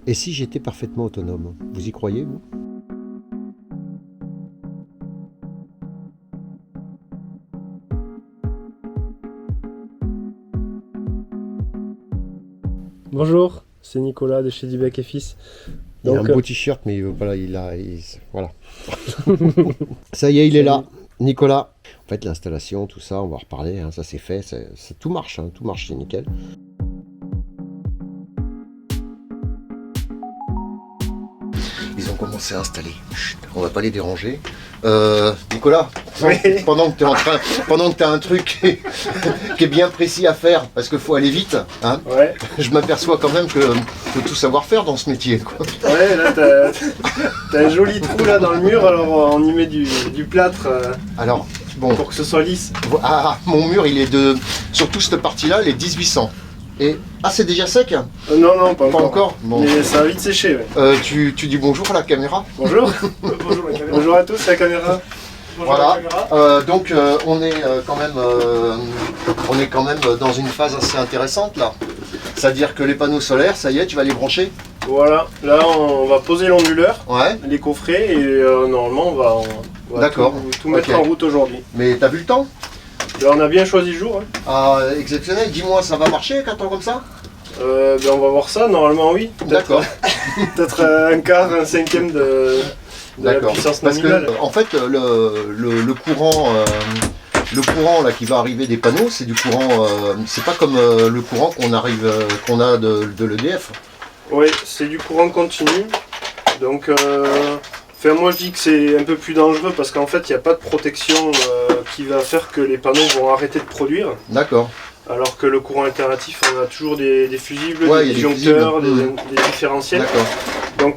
Et si j'étais parfaitement autonome, vous y croyez, vous? Bonjour, c'est Nicolas de chez Dubec et Fils. Il a un beau t-shirt, mais il veut pas, voilà. Ça y est, il est là, Nicolas. En fait, l'installation, tout ça, on va en reparler, hein, ça c'est fait, tout marche, c'est nickel. Ils ont commencé à installer. Chut, on va pas les déranger. Nicolas, Oui. pendant que tu as un truc qui est bien précis à faire, parce qu'il faut aller vite, hein, Ouais. je m'aperçois quand même que faut tout savoir faire dans ce métier, quoi. Ouais, là t'as un joli trou là dans le mur, alors on y met du plâtre Alors, bon, pour que ce soit lisse. mon mur, il est de, surtout cette partie-là, il est 1800. Et, c'est déjà sec? Non, pas Pas encore. encore. Bon. Mais ça va vite sécher. Ouais. Tu dis bonjour à la caméra? Bonjour. Bonjour la caméra. Bonjour à tous la caméra. Bonjour Voilà, la caméra. donc on est quand même dans une phase assez intéressante là. C'est-à-dire que les panneaux solaires, ça y est, tu vas les brancher? Voilà, là on va poser l'onduleur, Ouais. les coffrets et normalement on va D'accord. tout mettre Ok. en route aujourd'hui. Mais t'as vu le temps? Là on a bien choisi le jour. Hein. Ah, exceptionnel, dis-moi, ça va marcher avec un temps comme ça? Ben on va voir ça, normalement oui. D'accord. Peut-être un quart, un cinquième de la puissance Parce nominale. que en fait le courant là qui va arriver des panneaux, c'est du courant, c'est pas comme le courant qu'on a de l'EDF. Oui, c'est du courant continu. Donc moi je dis que c'est un peu plus dangereux parce qu'en fait il n'y a pas de protection qui va faire que les panneaux vont arrêter de produire. D'accord. Alors que le courant alternatif, on a toujours des fusibles, Ouais, des il y a des disjoncteurs, fusibles. des différentiels. D'accord. Donc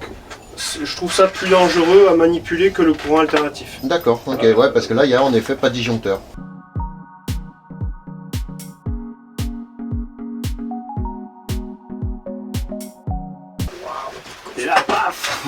je trouve ça plus dangereux à manipuler que le courant alternatif. D'accord, ok, ouais, parce que là, il n'y a en effet pas de disjoncteur. Et là, paf.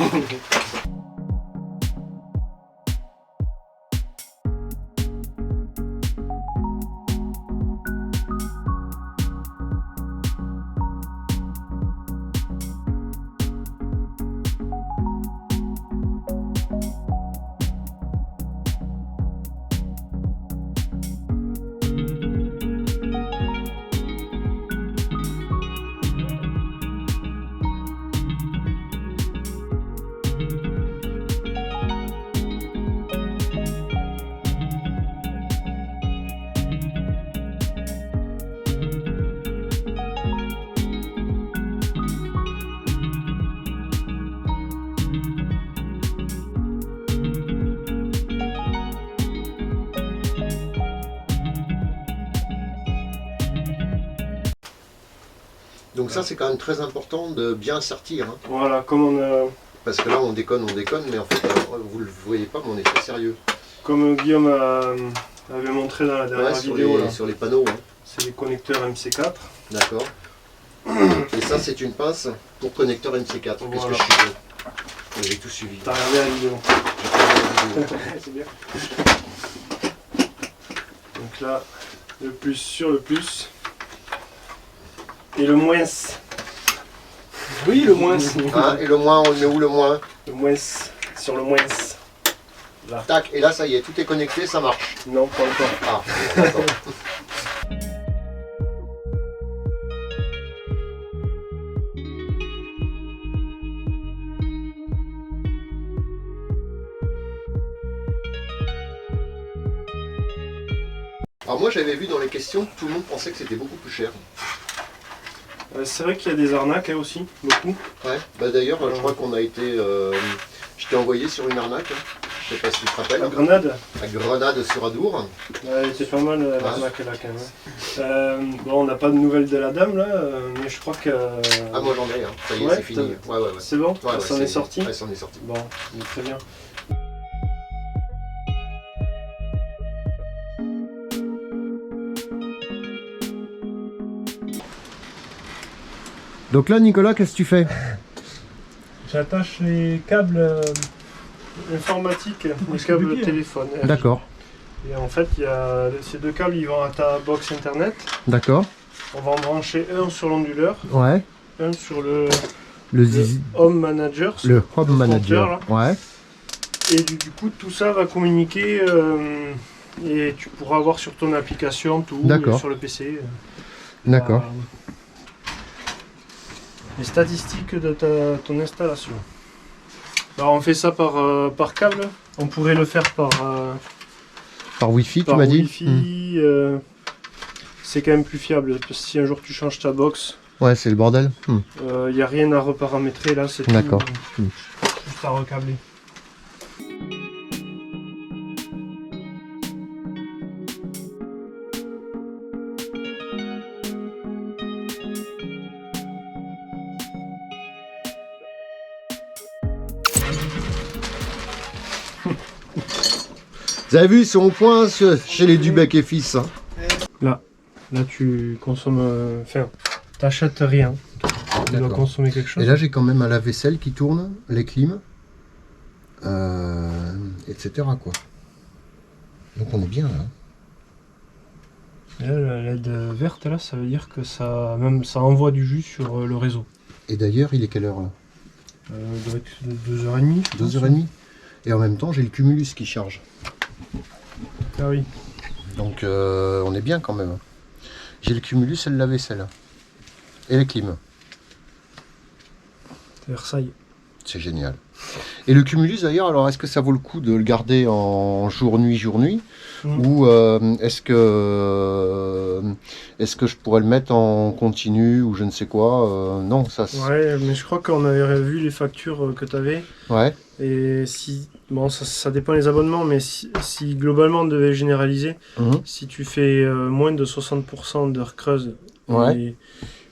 Donc ça, c'est quand même très important de bien sertir, hein, Voilà, comme on a. parce que là, on déconne, mais en fait, vous ne le voyez pas, mais on est très sérieux. Comme Guillaume avait montré dans la dernière Ouais, vidéo, là. sur les panneaux, hein. C'est les connecteurs MC4. D'accord. Et ça, c'est une pince pour connecteur MC4. Qu'est-ce que Voilà. je suis bon. J'ai tout suivi. T'as regardé la vidéo. C'est bien. Donc là, le plus sur le plus. Et le moins. Oui, le moins. Ah, et le moins, on le met où le moins? Le moins. Sur le moins. Tac, et là, ça y est, tout est connecté, ça marche. Non, pas encore. Ah, d'accord. Alors moi j'avais vu dans les questions que tout le monde pensait que c'était beaucoup plus cher. C'est vrai qu'il y a des arnaques hein, aussi, beaucoup. Ouais, bah d'ailleurs je crois qu'on a été... je t'ai envoyé sur une arnaque, hein. Je sais pas si tu te rappelles. La Grenade, À Grenade sur Adour. elle était pas mal l'arnaque là quand même. Bon, on n'a pas de nouvelles de la dame là, mais je crois que. Ah moi j'en ai, hein. Ça y est, Ouais, c'est fini. Ouais. C'est bon, Ouais, ça en est sorti. Ouais, ça en est sorti. Bon, très bien. Donc là Nicolas, qu'est-ce que tu fais? J'attache les câbles informatiques, les câbles téléphone. D'accord, Et en fait, il y a ces deux câbles, ils vont à ta box internet. d'accord. On va en brancher un sur l'onduleur, Ouais, un sur le Le Home Manager. Le Home Manager. Là. Ouais. Et du coup, tout ça va communiquer et tu pourras avoir sur ton application tout sur le PC. D'accord. Les statistiques de ton installation. Alors on fait ça par câble. On pourrait le faire par Wi-Fi, tu m'as dit. Wi-Fi, c'est quand même plus fiable. Parce que si un jour tu changes ta box, ouais, c'est le bordel. il n'y a rien à reparamétrer là, c'est tout. D'accord. Juste à recabler. Vous avez vu, c'est au point chez les Dubec et Fils. Hein. Là tu consommes... Enfin, t'achètes rien. Tu dois consommer quelque chose. Et là, j'ai quand même un lave-vaisselle qui tourne, les clims, etc. quoi. Donc on est bien là. Et là, la LED verte, là, ça veut dire que ça envoie du jus sur le réseau. Et d'ailleurs, il est quelle heure là? 2h30. 2h30. Et en même temps, j'ai le Cumulus qui charge. Ah oui. Donc on est bien quand même. J'ai le Cumulus et le lave-vaisselle. Et les clims. C'est Versailles. C'est génial. Et le Cumulus d'ailleurs, alors est-ce que ça vaut le coup de le garder en jour-nuit, ou est-ce que je pourrais le mettre en continu ou je ne sais quoi non, ça. Ouais, mais je crois qu'on avait vu les factures que tu avais. Ouais. Et si, bon, ça dépend des abonnements, mais si globalement on devait généraliser, si tu fais moins de 60% d'heures creuses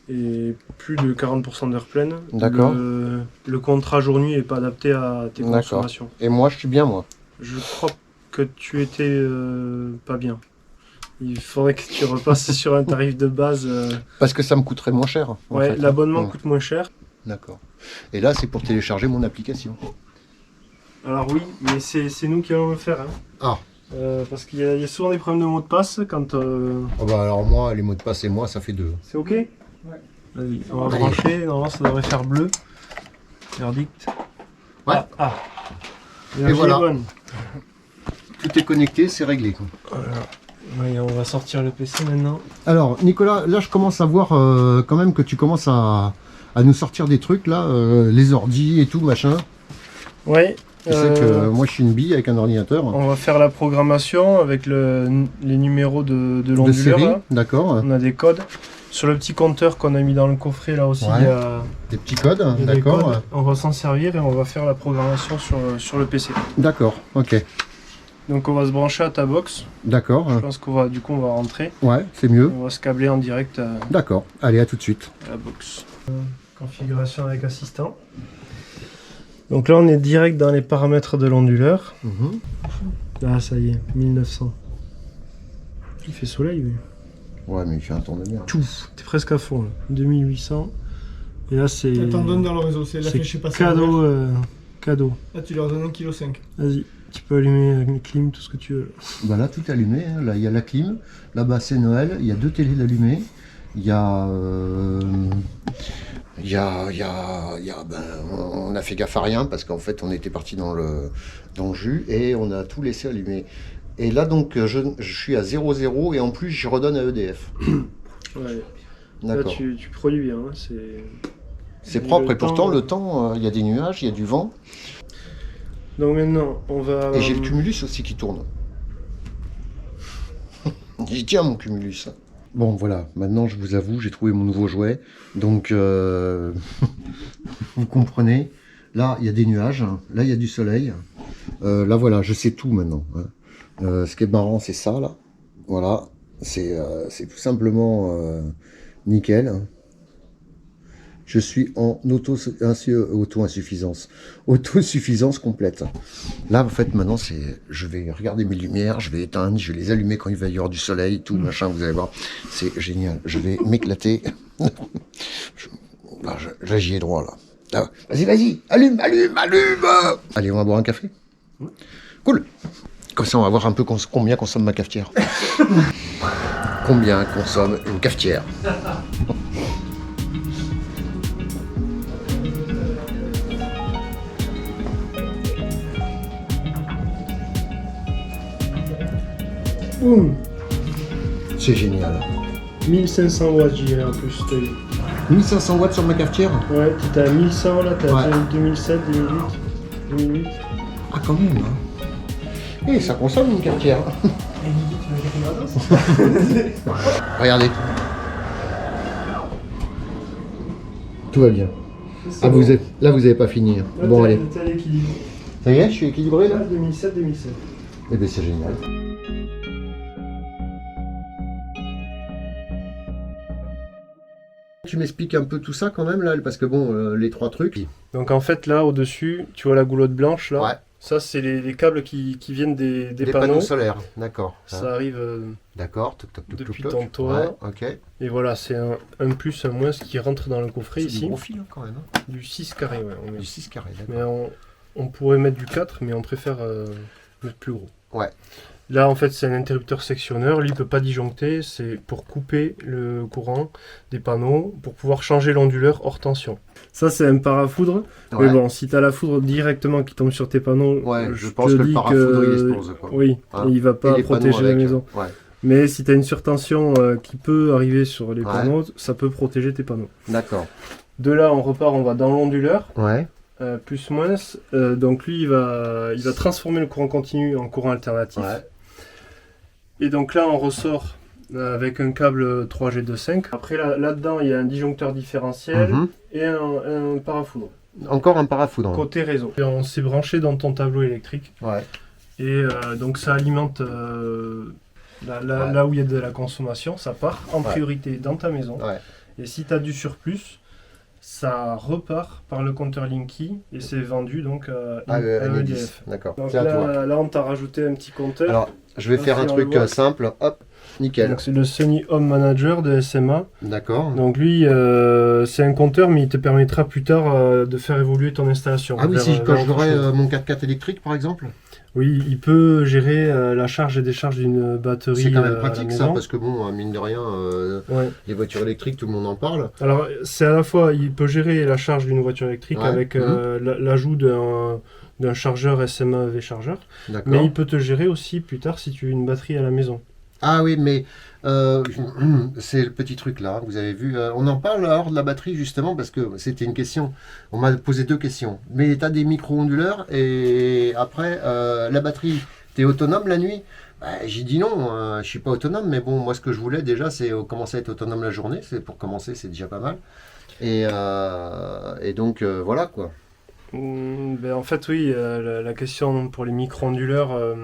et plus de 40% d'heures pleines, le contrat jour-nuit n'est pas adapté à tes consommations. Et moi, je suis bien, moi. Je crois que tu étais pas bien. Il faudrait que tu repasses sur un tarif de base. Parce que ça me coûterait moins cher. Ouais, l'abonnement coûte moins cher. D'accord. Et là, c'est pour télécharger mon application. Alors oui, mais c'est nous qui allons le faire. Hein. Ah. Parce qu'il y a souvent des problèmes de mots de passe quand... Oh bah alors moi, les mots de passe et moi, ça fait 2. C'est ok? Ouais. Vas-y, on va brancher. Normalement, ça devrait faire bleu. Verdict. Ouais. Et voilà. Bonne. Tout est connecté, c'est réglé. Voilà. Ouais, on va sortir le PC maintenant. Alors, Nicolas, là, je commence à voir quand même que tu commences à nous sortir des trucs, là, les ordis et tout, machin. Ouais. Tu sais que moi, je suis une bille avec un ordinateur. On va faire la programmation avec les numéros de l'onduleur. D'accord. On a des codes. Sur le petit compteur qu'on a mis dans le coffret, là aussi, il y a des petits codes. D'accord. On va s'en servir et on va faire la programmation sur le PC. D'accord, ok. Donc on va se brancher à ta box. D'accord. Je pense qu'on va rentrer. Ouais, c'est mieux. On va se câbler en direct D'accord, allez, à tout de suite. À la box. Configuration avec assistant. Donc là on est direct dans les paramètres de l'onduleur. Ah ça y est, 1900. Il fait soleil, oui. Ouais, mais il fait un tour de merde. T'es presque à fond là. 2800. Et là c'est... T'en donnes dans le réseau, c'est l'affiché passé. Cadeau. Là tu leur donnes 1,5 kg. Vas-y, tu peux allumer la clim, tout ce que tu veux. Bah là tout est allumé, hein. Là il y a la clim, là-bas c'est Noël, il y a 2 télés allumées, il y a... on a fait gaffe à rien parce qu'en fait on était parti dans le jus et on a tout laissé allumer. Et là donc je suis à 0,0 et en plus je redonne à EDF. Ouais. D'accord. Là tu produis bien, hein. C'est propre et pourtant le temps, il y a des nuages, il y a du vent. Donc maintenant on va... Et j'ai le Cumulus aussi qui tourne. J'y tiens mon Cumulus. Bon voilà, maintenant je vous avoue, j'ai trouvé mon nouveau jouet. Donc vous comprenez, là il y a des nuages, là il y a du soleil. Là voilà, je sais tout maintenant. Hein. Ce qui est marrant c'est ça là. Voilà, c'est tout simplement nickel. Je suis en auto-insuffisance. Autosuffisance complète. Là, en fait, maintenant, je vais regarder mes lumières, je vais éteindre, je vais les allumer quand il va y avoir du soleil, tout, machin, vous allez voir. C'est génial. Je vais m'éclater. Là, j'y ai droit, là. Vas-y, allume. Allez, on va boire un café. Cool. Comme ça, on va voir un peu combien consomme ma cafetière. Combien consomme une cafetière. Boum. C'est génial. 1500 watts, je dirais en plus. 1500 watts sur ma cafetière. Ouais, t'es à 1100 là, t'as Ouais. 2007, 2008, 2008. Ah, quand même, hein. Et ça consomme une cafetière. Regardez. Tout va bien. Ah, là, vous avez pas fini. Hein. Là, Bon, t'es- allez. t'es à l'équilibre. Ça y est, je suis équilibré là. Là, 2007, 2007. Eh bien, c'est génial. Tu m'expliques un peu tout ça quand même là, parce que bon, les trois trucs. Donc en fait là au-dessus, tu vois la goulotte blanche là. Ouais. Ça c'est les câbles qui viennent des Des panneaux. solaires, d'accord. Ça arrive D'accord, toc, toc, toc, depuis toc, ton toc. toit. Ouais, ok. Et voilà, c'est un plus, un moins qui rentre dans le coffret C'est ici. du gros fil hein, quand même. Hein. Du 6 carré, ouais. On met. Du 6 carré, Mais d'accord. on pourrait mettre du 4, mais on préfère mettre plus gros. Ouais. Là, en fait, c'est un interrupteur sectionneur. Lui, il ne peut pas disjoncter. C'est pour couper le courant des panneaux, pour pouvoir changer l'onduleur hors tension. Ça, c'est un parafoudre. Ouais. Mais bon, si tu as la foudre directement qui tombe sur tes panneaux, Ouais, je pense que le parafoudre, il explose, quoi. Oui, Hein. et il ne va Et pas les protéger panneaux la avec, maison. Ouais, Mais si tu as une surtension qui peut arriver sur les Ouais. panneaux, ça peut protéger tes panneaux. d'accord. De là, on repart, on va dans l'onduleur. Ouais. Plus moins, donc lui il va transformer le courant continu en courant alternatif. Ouais. Et donc là on ressort avec un câble 3G25. Après là-dedans il y a un disjoncteur différentiel Mhm. et un parafoudre. Encore un parafoudre. Côté réseau. Et on s'est branché dans ton tableau électrique. Ouais. Et donc ça alimente Ouais. là où il y a de la consommation, ça part en Ouais. priorité dans ta maison. Ouais. Et si tu as du surplus, ça repart par le compteur Linky et c'est vendu donc à un EDF. d'accord. Donc C'est à toi. là, on t'a rajouté un petit compteur. Alors, je vais faire un si on truc le voit. simple. Hop, nickel. Donc c'est le Sony Home Manager de SMA. D'accord. Donc lui, c'est un compteur, mais il te permettra plus tard de faire évoluer ton installation. Ah oui, vers, si quand vers je autre l'aurai chose. mon 4x4 électrique par exemple. Oui, il peut gérer la charge et décharge d'une batterie C'est quand à même la pratique ça, maison. parce que bon, mine de rien, Ouais. les voitures électriques, tout le monde en parle. Alors c'est à la fois, il peut gérer la charge d'une voiture électrique Ouais. avec l'ajout d'un chargeur SMA V-chargeur. D'accord. Mais il peut te gérer aussi plus tard si tu as une batterie à la maison. Ah oui, mais c'est le petit truc là, vous avez vu. On en parle alors de la batterie justement, parce que c'était une question. On m'a posé deux questions. Mais tu as des micro-onduleurs et après, la batterie, tu es autonome la nuit? J'ai dit non, je suis pas autonome, mais bon, moi ce que je voulais déjà, c'est commencer à être autonome la journée. C'est pour commencer, c'est déjà pas mal. Et donc voilà quoi. Ben, en fait, oui, la question pour les micro-onduleurs,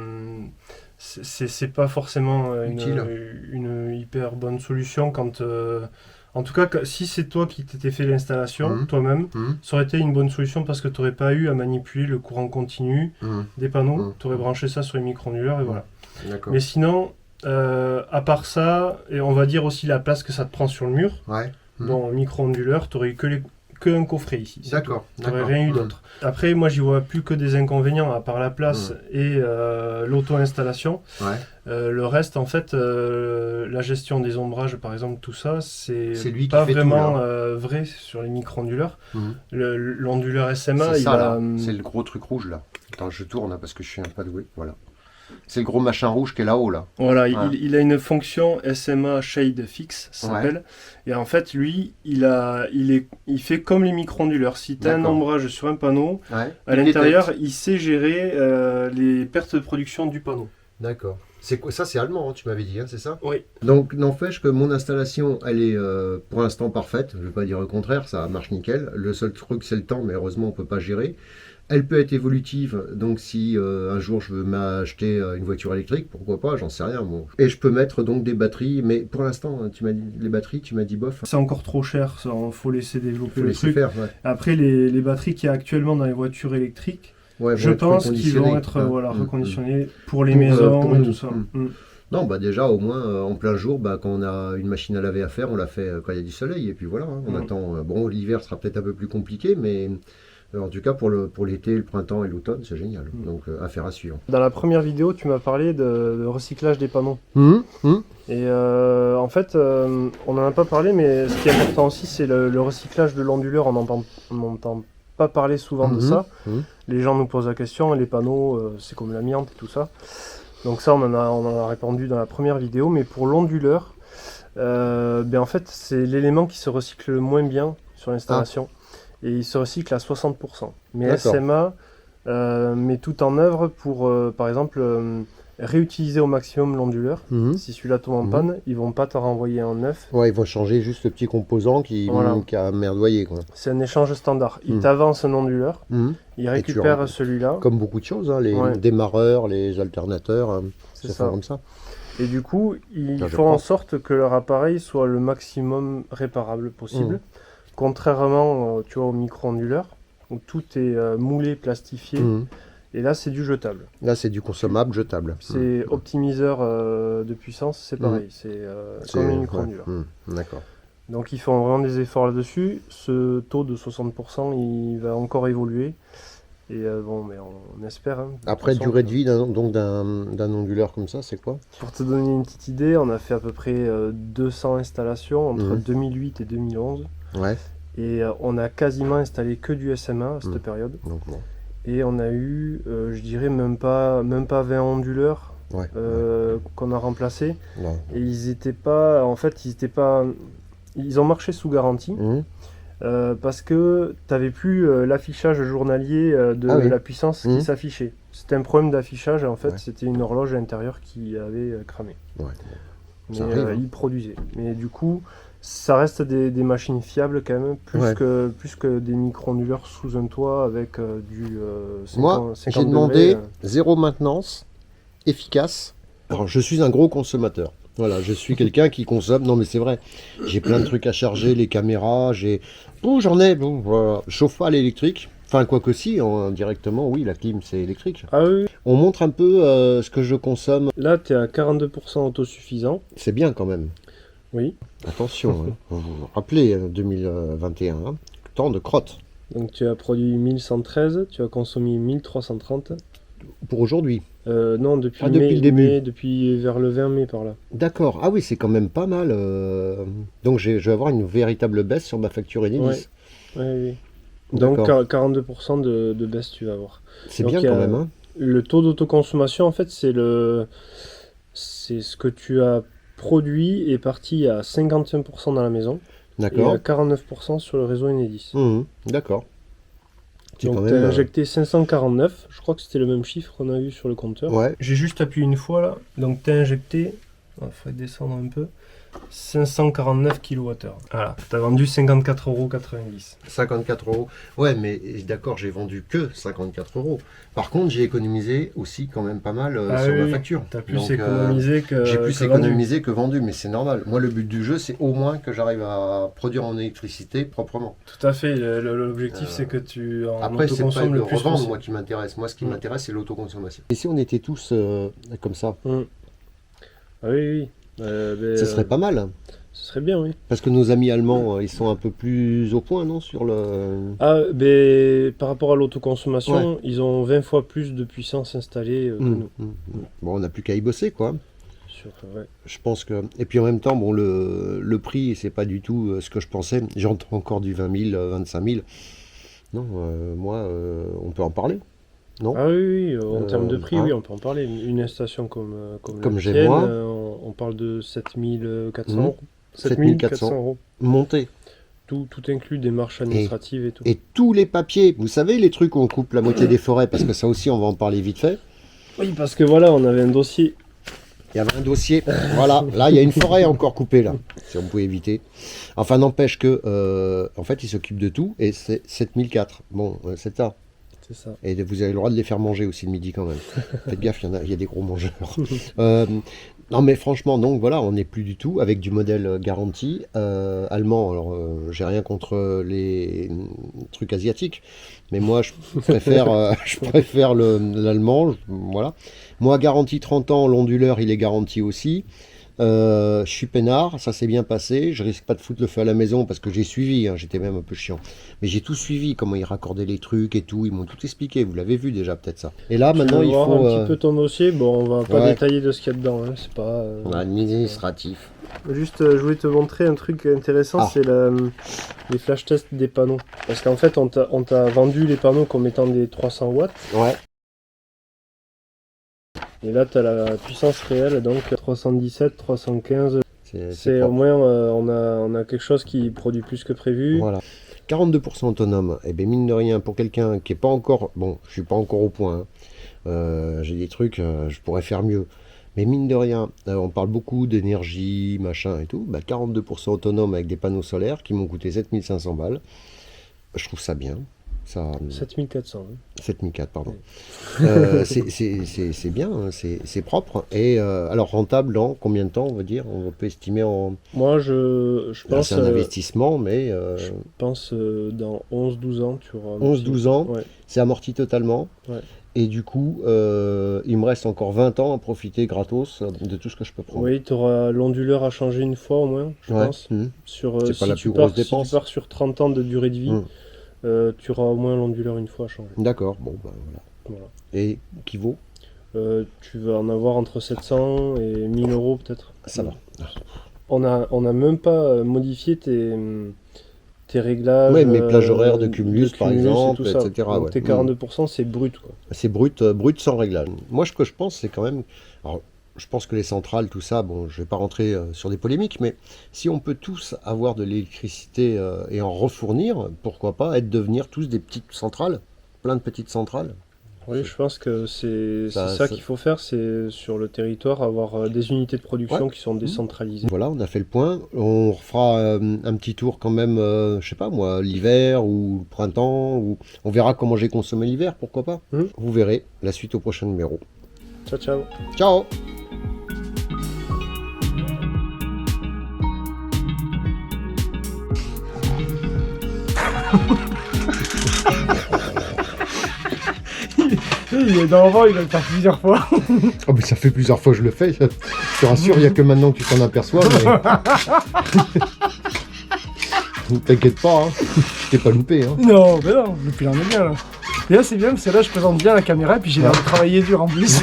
c'est pas forcément Utile. une hyper bonne solution quand. En tout cas, si c'est toi qui t'étais fait l'installation Mhm. toi-même, Mhm. ça aurait été une bonne solution parce que tu n'aurais pas eu à manipuler le courant continu Mhm. des panneaux. Mhm. Tu aurais branché ça sur les micro-onduleurs et voilà. D'accord. Mais sinon, à part ça, et on va dire aussi la place que ça te prend sur le mur, Ouais. Mhm. bon, micro-onduleur, tu aurais eu que un coffret ici. c'est D'accord. tu n'aurais d'accord. rien eu Mhm. d'autre. Après, moi, j'y vois plus que des inconvénients, à part la place Mm. et l'auto-installation. Ouais. Le reste, en fait, la gestion des ombrages, par exemple, tout ça, c'est lui qui pas fait tout, vraiment là. vrai sur les micro-onduleurs. Mhm. L'onduleur SMA, C'est il ça a... là, c'est le gros truc rouge là. Attends, je tourne hein, parce que je suis un pas doué. Voilà. C'est le gros machin rouge qui est là-haut là. Voilà, Ouais. il a une fonction SMA Shade Fix, ça Ouais. s'appelle. Et en fait, lui, il fait comme les micro-onduleurs. Si tu as un D'accord. ombrage sur un panneau, Ouais. à l'intérieur, il sait gérer les pertes de production du panneau. D'accord. C'est quoi ça? C'est allemand, hein, tu m'avais dit, hein, c'est ça? Oui. Donc n'empêche que mon installation, elle est pour l'instant parfaite. Je ne vais pas dire le contraire, ça marche nickel. Le seul truc, c'est le temps, mais heureusement, on peut pas gérer. Elle peut être évolutive, donc si un jour je veux m'acheter une voiture électrique, pourquoi pas, j'en sais rien. Bon. Et je peux mettre donc des batteries, mais pour l'instant, tu m'as dit les batteries, tu m'as dit bof. C'est encore trop cher, ça, faut laisser développer Faut le laisser truc. faire. Ouais. Après, les batteries qu'il y a actuellement dans les voitures électriques, Ouais, je vont être pense qu'ils vont reconditionnées. être Ah, voilà, reconditionnées pour les Pour, maisons pour et nous. tout ça. Mm. Non, bah déjà au moins en plein jour, bah, quand on a une machine à laver à faire, on la fait quand il y a du soleil et puis voilà. Hein, on Mm. attend. Bon, l'hiver sera peut-être un peu plus compliqué, mais en tout cas pour l'été, le printemps et l'automne, c'est génial. Mm. Donc affaire à suivre. Dans la première vidéo, tu m'as parlé de recyclage des panneaux. Et en fait, on n'en a pas parlé, mais ce qui est important aussi, c'est le recyclage de l'onduleur. On n'entend pas parler souvent de ça. Les gens nous posent la question, les panneaux, c'est comme l'amiante et tout ça. Donc ça, on en a répondu dans la première vidéo, mais pour l'onduleur, en fait, c'est l'élément qui se recycle le moins bien sur l'installation. Et il se recycle à 60%. Mais SMA met tout en œuvre pour, par exemple, réutiliser au maximum l'onduleur. Si celui-là tombe en panne, ils vont pas te renvoyer un neuf. Ouais, ils vont changer juste le petit composant qui a merdoyé, quoi. C'est un échange standard. Ils t'avancent un onduleur, ils récupèrent celui-là. Comme beaucoup de choses, hein, les démarreurs, les alternateurs, c'est ça comme ça. Et du coup, ils font en sorte que leur appareil soit le maximum réparable possible. Contrairement tu vois, au micro-onduleur, où tout est moulé, plastifié. Et là, c'est du jetable. Là, c'est du consommable jetable. C'est optimiseur de puissance, c'est pareil. C'est comme un micro-onduleur. D'accord. Donc, ils font vraiment des efforts là-dessus. Ce taux de 60%, il va encore évoluer. Et mais on espère. Hein, après, durée de vie d'un onduleur comme ça, c'est quoi? Pour te donner une petite idée, on a fait à peu près 200 installations entre 2008 et 2011. Ouais. Et on a quasiment installé que du SMA à cette période. Donc, bon. Et on a eu, je dirais, même pas 20 onduleurs qu'on a remplacés. Non. Et ils étaient pas, en fait, ils ont marché sous garantie. Parce que tu n'avais plus l'affichage journalier de la puissance qui s'affichait. C'était un problème d'affichage, en fait, c'était une horloge à l'intérieur qui avait cramé. Mais il produisait. Mais du coup, ça reste des machines fiables quand même, plus que des micro-onduleurs sous un toit avec du 50, moi, 50 j'ai demandé zéro maintenance, efficace. Alors, je suis un gros consommateur. Voilà, je suis quelqu'un qui consomme. Non, mais c'est vrai. J'ai plein de trucs à charger, les caméras, j'en ai. Bon, voilà. Chauffe pas à l'électrique. Enfin, quoi que si, directement, oui, la clim, c'est électrique. Ah oui. On montre un peu ce que je consomme. Là, tu es à 42% autosuffisant. C'est bien quand même. Oui. Attention, hein. Vous vous rappelez, 2021, hein. Temps de crotte. Donc, tu as produit 1113, tu as consommé 1330. Pour aujourd'hui? Non, depuis le début. Depuis vers le 20 mai par là. D'accord. Ah oui, c'est quand même pas mal. Donc je vais avoir une véritable baisse sur ma facture Enedis. Oui. Donc 42% de baisse tu vas avoir. C'est bien quand même. Hein. Le taux d'autoconsommation, en fait, c'est ce que tu as produit est parti à 51% dans la maison. D'accord. Et à 49% sur le réseau Enedis. D'accord. Donc tu as injecté 549, je crois que c'était le même chiffre qu'on a eu sur le compteur. Ouais. J'ai juste appuyé une fois là, donc tu as injecté, il faudrait descendre un peu, 549 kWh. Voilà, tu as vendu 54,90 €. 54 €. Ouais, mais d'accord, j'ai vendu que 54 €. Par contre, j'ai économisé aussi quand même pas mal sur ma facture. Tu as plus économisé que j'ai plus économisé que vendu, mais c'est normal. Moi, le but du jeu, c'est au moins que j'arrive à produire mon électricité proprement. Tout à fait. L'objectif, c'est que tu après, c'est pas le revendre, moi, qui m'intéresse. Moi, ce qui m'intéresse, c'est l'autoconsommation. Et si on était tous comme ça Ah oui. Ce serait pas mal. Ce serait bien, oui. Parce que nos amis allemands, ils sont un peu plus au point, non, sur le... Par rapport à l'autoconsommation, ils ont 20 fois plus de puissance installée que nous. Bon, on n'a plus qu'à y bosser, quoi. Ouais. Je pense que... Et puis en même temps, bon, le prix, c'est pas du tout ce que je pensais. J'entends encore du 20 000, 25 000. Non, moi, on peut en parler. Non. Ah oui, en termes de prix, oui, on peut en parler. Une station comme j'ai tienne, moi, on parle de 7400 €. 7400 € montée. Tout inclus, démarches administratives et tout. Et tous les papiers, vous savez, les trucs où on coupe la moitié des forêts, parce que ça aussi, on va en parler vite fait. Oui, parce que voilà, on avait un dossier. Il y avait un dossier, voilà, là il y a une forêt encore coupée là, si on pouvait éviter. Enfin n'empêche que, en fait, ils s'occupent de tout, et c'est 7004, bon, c'est ça. C'est ça. Et vous avez le droit de les faire manger aussi le midi quand même. Faites gaffe, il y a des gros mangeurs. Non mais franchement, donc voilà, on n'est plus du tout avec du modèle garanti allemand. Alors j'ai rien contre les trucs asiatiques, mais moi je préfère l'allemand. Voilà. Moi garantie 30 ans, l'onduleur il est garanti aussi. Je suis peinard, ça s'est bien passé, je risque pas de foutre le feu à la maison parce que j'ai suivi, hein, j'étais même un peu chiant, mais j'ai tout suivi, comment ils raccordaient les trucs et tout, ils m'ont tout expliqué, vous l'avez vu déjà peut-être ça. Et là maintenant il faut... un petit peu ton dossier, bon on va pas détailler de ce qu'il y a dedans, hein, c'est pas... administratif. Juste je voulais te montrer un truc intéressant, c'est les flash tests des panneaux, parce qu'en fait on t'a vendu les panneaux comme étant des 300 watts. Ouais. Et là, tu as la puissance réelle, donc 317, 315. C'est au propre. moins, on a quelque chose qui produit plus que prévu. Voilà. 42% autonome, et bien mine de rien, pour quelqu'un qui est pas encore... Bon, je suis pas encore au point, hein. J'ai des trucs, je pourrais faire mieux. Mais mine de rien, on parle beaucoup d'énergie, machin et tout. 42% autonome avec des panneaux solaires qui m'ont coûté 7500 balles. Je trouve ça bien. Ça, 7400. 7004, pardon. C'est bien, hein, c'est propre. Et alors rentable dans combien de temps, on va dire? On peut estimer en... Moi, je pense... C'est un investissement, mais... Je pense dans 11-12 ans, tu auras... 11-12 ans, ouais. C'est amorti totalement. Ouais. Et du coup, il me reste encore 20 ans à profiter gratos de tout ce que je peux prendre. Oui, tu auras l'onduleur à changer une fois au moins, je pense. Sur, C'est si pas la tu plus grosse pars, dépense. Si tu pars sur 30 ans de durée de vie, tu auras au moins l'onduleur une fois à changer. D'accord, bon, voilà. Et qui vaut? Tu vas en avoir entre 700 et 1000 euros peut-être. Ça va. On a même pas modifié tes réglages. Oui, mes plages horaires de cumulus, par exemple, etc. Donc tes 42%, c'est brut, quoi. C'est brut sans réglage. Moi, ce que je pense, c'est quand même... Alors, je pense que les centrales, tout ça, bon, je vais pas rentrer sur des polémiques, mais si on peut tous avoir de l'électricité et en refournir, pourquoi pas devenir tous des petites centrales, plein de petites centrales. Oui, je pense que c'est ça qu'il faut faire, c'est sur le territoire avoir des unités de production qui sont décentralisées. Voilà, on a fait le point. On refera un petit tour quand même, je sais pas moi, l'hiver ou le printemps, ou on verra comment j'ai consommé l'hiver, pourquoi pas. Vous verrez la suite au prochain numéro. Ciao, ciao. Ciao. Il est dans le vent, il va le faire plusieurs fois. Oh, mais ça fait plusieurs fois que je le fais. Je te rassure, il n'y a que maintenant que tu t'en aperçois. Mais... T'inquiète pas, hein. Je t'ai pas loupé. Hein. Non, mais non, le plan est bien là. Et là c'est bien parce que là je présente bien la caméra et puis j'ai l'air de travailler dur en plus.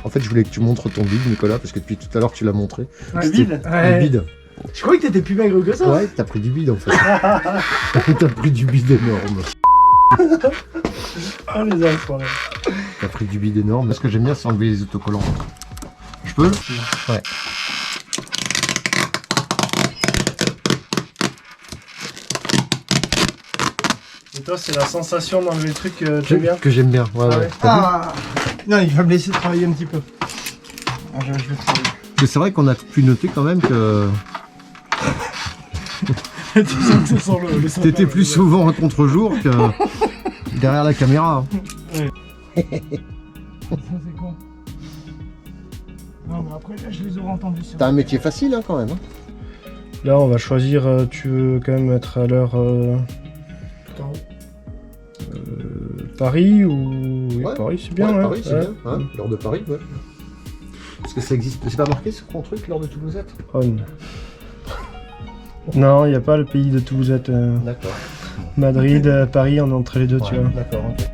En fait, je voulais que tu montres ton bide, Nicolas, parce que depuis tout à l'heure tu l'as montré. Le bide Le bide. Je croyais que t'étais plus maigre que ça. Ouais, t'as pris du bide en fait. T'as pris du bide énorme. Ah les enfoirés. T'as pris du bide énorme. Ce que j'aime bien, c'est enlever les autocollants. Je peux? Ouais. Et toi, c'est la sensation d'enlever le truc que tu aimes bien? Que j'aime bien, ouais. Ah non, il va me laisser travailler un petit peu. Ah, je vais travailler. Parce que c'est vrai qu'on a pu noter quand même que... T'étais plus souvent en contre-jour que derrière la caméra. Ouais. Ça c'est con. Non mais après là je les aurais entendus sur... T'as un métier facile hein, quand même. Hein. Là, on va choisir, tu veux quand même être à l'heure Paris ou... Oui, Ouais. Paris, c'est bien. Ouais, ouais. Paris, c'est bien. Hein, l'heure de Paris, ouais. Parce que ça existe... C'est pas marqué sur ton truc, l'heure de Toulousette? On. Non, il n'y a pas le pays de Toulousette. D'accord. Madrid, Paris, on est entre les deux, tu vois. D'accord, ok.